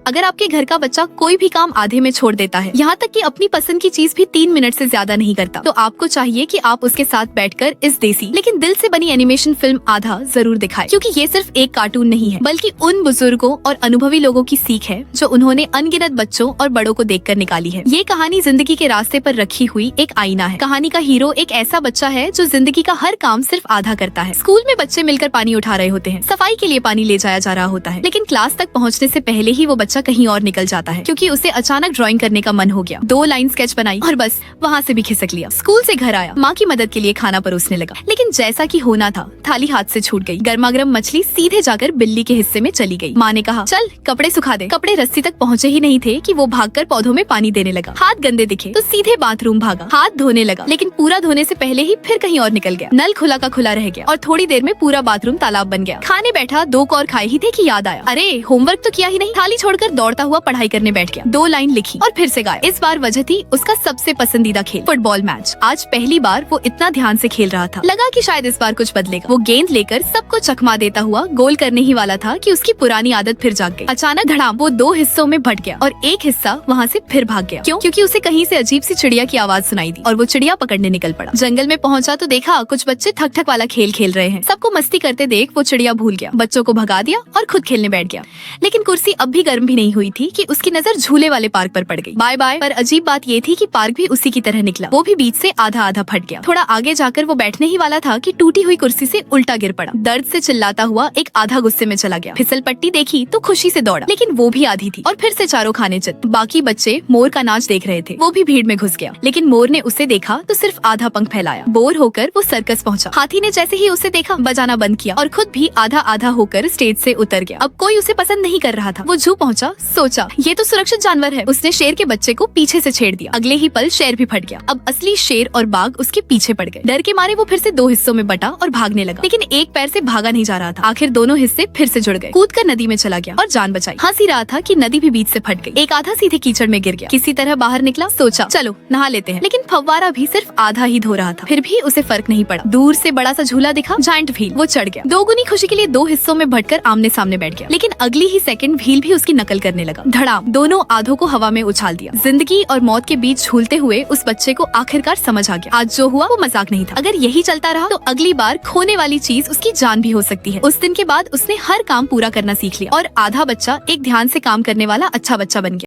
अगर आपके घर का बच्चा कोई भी काम आधे में छोड़ देता है, यहाँ तक कि अपनी पसंद की चीज भी 3 मिनट से ज्यादा नहीं करता, तो आपको चाहिए कि आप उसके साथ बैठकर इस देसी लेकिन दिल से बनी एनिमेशन फिल्म आधा जरूर दिखाएं, क्योंकि ये सिर्फ एक कार्टून नहीं है, बल्कि उन बुजुर्गों और अनुभवी लोगों की सीख है जो उन्होंने अनगिनत बच्चों और बड़ों को देखकर निकाली है। ये कहानी जिंदगी के रास्ते पर रखी हुई एक आईना है। कहानी का हीरो एक ऐसा बच्चा है जो जिंदगी का हर काम सिर्फ आधा करता है। स्कूल में बच्चे मिलकर पानी उठा रहे होते हैं, सफाई के लिए पानी ले जाया जा रहा होता है, लेकिन क्लास तक पहुँचने से पहले ही वो बच्चा कहीं और निकल जाता है, क्योंकि उसे अचानक ड्राइंग करने का मन हो गया। 2 लाइन स्केच बनाई और बस वहाँ से भी खिसक लिया। स्कूल से घर आया, माँ की मदद के लिए खाना परोसने लगा, लेकिन जैसा कि होना था थाली हाथ से छूट गई। गर्मा गर्म मछली सीधे जाकर बिल्ली के हिस्से में चली गई। माँ ने कहा, चल कपड़े सुखा दे। कपड़े रस्सी तक पहुँचे ही नहीं थे कि वो भागकर पौधों में पानी देने लगा। हाथ गंदे दिखे तो सीधे बाथरूम भागा, हाथ धोने लगा, लेकिन पूरा धोने से पहले ही फिर कहीं और निकल गया। नल खुला का खुला रह गया और थोड़ी देर में पूरा बाथरूम तालाब बन गया। खाने बैठा 2 कौर खाए ही थे कि याद आया, अरे होमवर्क तो किया ही नहीं। थाली छोड़कर दौड़ता हुआ पढ़ाई करने बैठ गया। 2 लाइन लिखी और फिर से गाया। इस बार वजह थी उसका सबसे पसंदीदा खेल, फुटबॉल मैच। आज पहली बार वो इतना ध्यान से खेल रहा था, लगा कि शायद इस बार कुछ बदलेगा। वो गेंद लेकर सबको चकमा देता हुआ गोल करने ही वाला था कि उसकी पुरानी आदत फिर जाग गई। अचानक धड़ाम वो 2 हिस्सों में बट गया और एक हिस्सा वहाँ से फिर भाग गया। क्यों? क्योंकि उसे कहीं से अजीब सी चिड़िया की आवाज सुनाई दी और वो चिड़िया पकड़ने निकल पड़ा। जंगल में पहुंचा तो देखा कुछ बच्चे ठक ठक वाला खेल खेल रहे हैं। सबको मस्ती करते देख वो चिड़िया भूल गया, बच्चों को भगा दिया और खुद खेलने बैठ गया। लेकिन कुर्सी अब भी गर्म भी नहीं हुई थी कि उसकी नजर झूले वाले पार्क पर पड़ गई। Bye bye. पर अजीब बात ये थी कि पार्क भी उसी की तरह निकला, वो भी बीच से आधा आधा फट गया। थोड़ा आगे जाकर वो बैठने ही वाला था कि टूटी हुई कुर्सी से उल्टा गिर पड़ा। दर्द से चिल्लाता हुआ एक आधा गुस्से में चला गया। फिसल पट्टी देखी तो खुशी से दौड़ा, लेकिन वो भी आधी थी और फिर से चारों खाने चित। बाकी बच्चे मोर का नाच देख रहे थे, वो भी भीड़ में घुस गया, लेकिन मोर ने उसे देखा तो सिर्फ आधा पंख फैलाया। बोर होकर वो सर्कस पहुंचा। हाथी ने जैसे ही उसे देखा बजाना बंद किया और खुद भी आधा आधा होकर स्टेज से उतर गया। अब कोई उसे पसंद नहीं कर रहा था। वो जू पहुंचा, सोचा ये तो सुरक्षित जानवर है। उसने शेर के बच्चे को पीछे से छेड़ दिया। अगले ही पल शेर भी फट गया। अब असली शेर और बाघ उसके पीछे पड़ गए। डर के मारे वो फिर से 2 हिस्सों में बटा और भागने लगा, लेकिन एक पैर से भागा नहीं जा रहा था। आखिर दोनों हिस्से फिर से जुड़ गए। कूदकर नदी में चला गया और जान बचाई। हंस ही रहा था कि नदी भी बीच से फट गई। एक आधा सीधे कीचड़ में गिर गया। किसी तरह बाहर निकला, सोचा चलो नहा लेते हैं, लेकिन फव्वारा भी सिर्फ आधा ही धो रहा था। फिर भी उसे फर्क नहीं पड़ा। दूर से बड़ा सा झूला दिखा, जायंट व्हील। वो चढ़ गया। दोगुनी खुशी के लिए 2 हिस्सों में बटकर आमने सामने बैठ गया, लेकिन अगली ही सेकंड व्हील भी उसकी नकल करने लगा। धड़ाम, दोनों आधों को हवा में उछाल दिया। जिंदगी और मौत के बीच झूलते हुए उस बच्चे को आखिरकार समझ आ गया, आज जो हुआ वो मजाक नहीं था। अगर यही चलता रहा तो अगली बार खोने वाली चीज उसकी जान भी हो सकती है। उस दिन के बाद उसने हर काम पूरा करना सीख लिया और आधा बच्चा एक ध्यान से काम करने वाला अच्छा बच्चा बन गया।